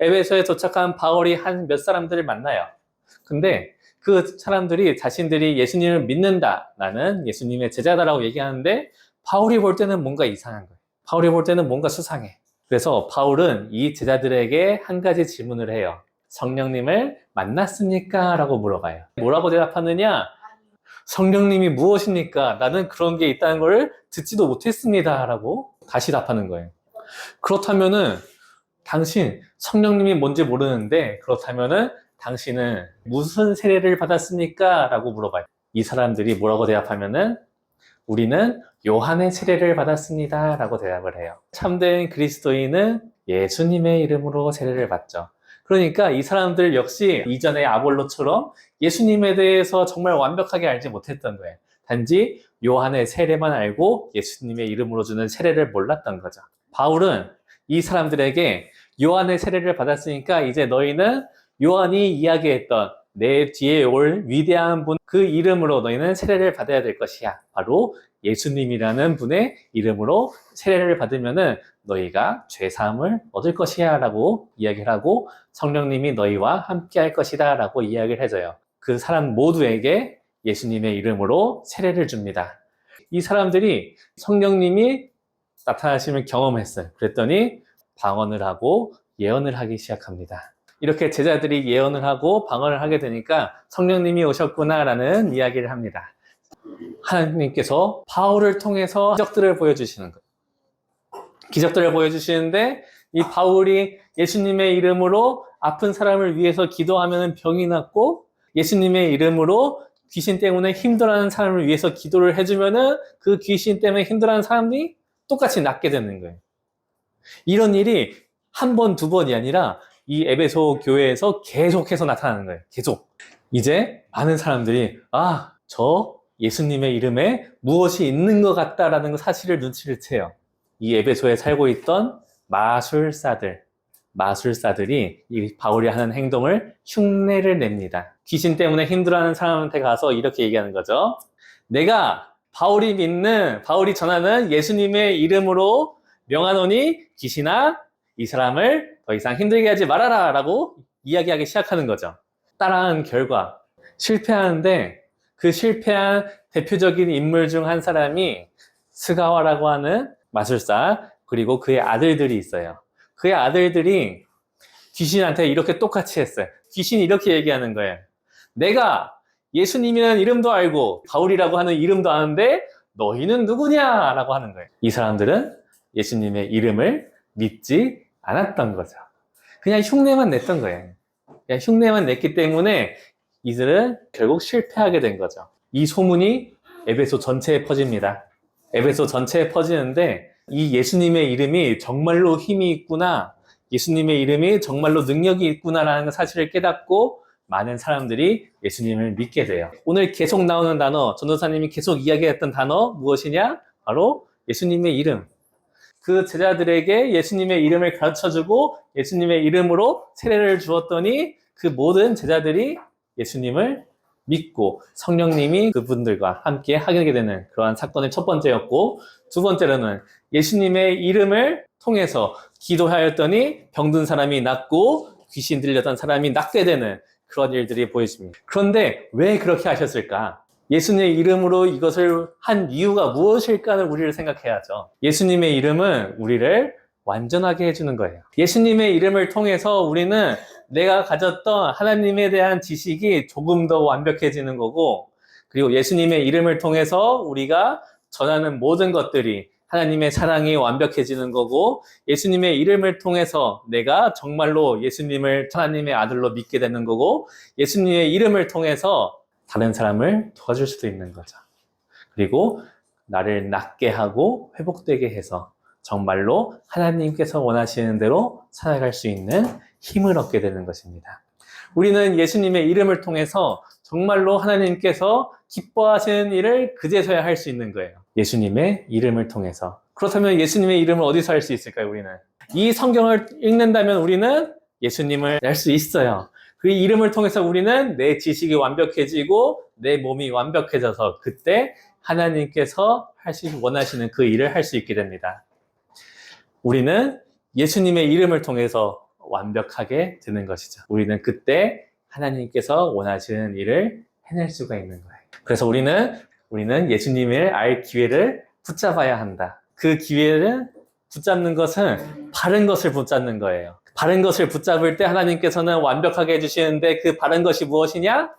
에베소에 도착한 바울이 한 몇 사람들을 만나요. 근데 그 사람들이 자신들이 예수님을 믿는다, 나는 예수님의 제자다라고 얘기하는데 바울이 볼 때는 뭔가 이상한 거예요. 바울이 볼 때는 뭔가 수상해. 그래서 바울은 이 제자들에게 한 가지 질문을 해요. 성령님을 만났습니까? 라고 물어봐요. 뭐라고 대답하느냐? 성령님이 무엇입니까? 나는 그런 게 있다는 걸 듣지도 못했습니다. 라고 다시 답하는 거예요. 그렇다면은 당신 성령님이 뭔지 모르는데 그렇다면은 당신은 무슨 세례를 받았습니까? 라고 물어봐요. 이 사람들이 뭐라고 대답하면은 우리는 요한의 세례를 받았습니다. 라고 대답을 해요. 참된 그리스도인은 예수님의 이름으로 세례를 받죠. 그러니까 이 사람들 역시 이전의 아볼로처럼 예수님에 대해서 정말 완벽하게 알지 못했던 거예요. 단지 요한의 세례만 알고 예수님의 이름으로 주는 세례를 몰랐던 거죠. 바울은 이 사람들에게 요한의 세례를 받았으니까 이제 너희는 요한이 이야기했던 내 뒤에 올 위대한 분 그 이름으로 너희는 세례를 받아야 될 것이야. 바로 예수님이라는 분의 이름으로 세례를 받으면은 너희가 죄사함을 얻을 것이야 라고 이야기를 하고 성령님이 너희와 함께 할 것이다 라고 이야기를 해줘요. 그 사람 모두에게 예수님의 이름으로 세례를 줍니다. 이 사람들이 성령님이 나타나심을 경험했어요. 그랬더니 방언을 하고 예언을 하기 시작합니다. 이렇게 제자들이 예언을 하고 방언을 하게 되니까 성령님이 오셨구나라는 이야기를 합니다. 하나님께서 바울을 통해서 기적들을 보여주시는 거예요. 기적들을 보여주시는데 이 바울이 예수님의 이름으로 아픈 사람을 위해서 기도하면 병이 낫고 예수님의 이름으로 귀신 때문에 힘들어하는 사람을 위해서 기도를 해주면은 그 귀신 때문에 힘들어하는 사람이 똑같이 낫게 되는 거예요. 이런 일이 한 번, 두 번이 아니라 이 에베소 교회에서 계속해서 나타나는 거예요. 계속. 이제 많은 사람들이 저 예수님의 이름에 무엇이 있는 것 같다라는 사실을 눈치를 채요. 이 에베소에 살고 있던 마술사들이 이 바울이 하는 행동을 흉내를 냅니다. 귀신 때문에 힘들어하는 사람한테 가서 이렇게 얘기하는 거죠. 내가 바울이 전하는 예수님의 이름으로 명하노니 귀신아 이 사람을 더 이상 힘들게 하지 말아라 라고 이야기하기 시작하는 거죠. 따라한 결과 실패하는데 그 실패한 대표적인 인물 중 한 사람이 스가와라고 하는 마술사 그리고 그의 아들들이 있어요. 그의 아들들이 귀신한테 이렇게 똑같이 했어요. 귀신이 이렇게 얘기하는 거예요. 내가 예수님이라는 이름도 알고 바울이라고 하는 이름도 아는데 너희는 누구냐? 라고 하는 거예요. 이 사람들은 예수님의 이름을 믿지 않았던 거죠. 그냥 흉내만 냈던 거예요. 그냥 흉내만 냈기 때문에 이들은 결국 실패하게 된 거죠. 이 소문이 에베소 전체에 퍼집니다. 에베소 전체에 퍼지는데 이 예수님의 이름이 정말로 힘이 있구나, 예수님의 이름이 정말로 능력이 있구나라는 사실을 깨닫고 많은 사람들이 예수님을 믿게 돼요. 오늘 계속 나오는 단어, 전도사님이 계속 이야기했던 단어 무엇이냐? 바로 예수님의 이름. 그 제자들에게 예수님의 이름을 가르쳐주고 예수님의 이름으로 세례를 주었더니 그 모든 제자들이 예수님을 믿고 성령님이 그분들과 함께 하게 되는 그러한 사건의 첫 번째였고, 두 번째로는 예수님의 이름을 통해서 기도하였더니 병든 사람이 낫고 귀신 들렸던 사람이 낫게 되는 그런 일들이 보여집니다. 그런데 왜 그렇게 하셨을까? 예수님의 이름으로 이것을 한 이유가 무엇일까를 우리를 생각해야죠. 예수님의 이름은 우리를 완전하게 해주는 거예요. 예수님의 이름을 통해서 우리는 내가 가졌던 하나님에 대한 지식이 조금 더 완벽해지는 거고, 그리고 예수님의 이름을 통해서 우리가 전하는 모든 것들이 하나님의 사랑이 완벽해지는 거고, 예수님의 이름을 통해서 내가 정말로 예수님을 하나님의 아들로 믿게 되는 거고, 예수님의 이름을 통해서 다른 사람을 도와줄 수도 있는 거죠. 그리고 나를 낫게 하고 회복되게 해서 정말로 하나님께서 원하시는 대로 살아갈 수 있는 힘을 얻게 되는 것입니다. 우리는 예수님의 이름을 통해서 정말로 하나님께서 기뻐하시는 일을 그제서야 할 수 있는 거예요. 예수님의 이름을 통해서. 그렇다면 예수님의 이름을 어디서 할 수 있을까요, 우리는? 이 성경을 읽는다면 우리는 예수님을 알 수 있어요. 그 이름을 통해서 우리는 내 지식이 완벽해지고 내 몸이 완벽해져서 그때 하나님께서 원하시는 그 일을 할 수 있게 됩니다. 우리는 예수님의 이름을 통해서 완벽하게 되는 것이죠. 우리는 그때 하나님께서 원하시는 일을 해낼 수가 있는 거예요. 그래서 우리는 예수님을 알 기회를 붙잡아야 한다. 그 기회를 붙잡는 것은 바른 것을 붙잡는 거예요. 바른 것을 붙잡을 때 하나님께서는 완벽하게 해주시는데 그 바른 것이 무엇이냐?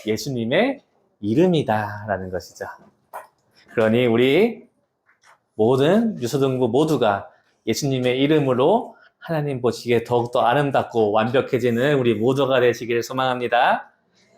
예수님의 이름이다 라는 것이죠. 그러니 우리 모든 유소등부 모두가 예수님의 이름으로 하나님 보시기에 더욱더 아름답고 완벽해지는 우리 모두가 되시기를 소망합니다.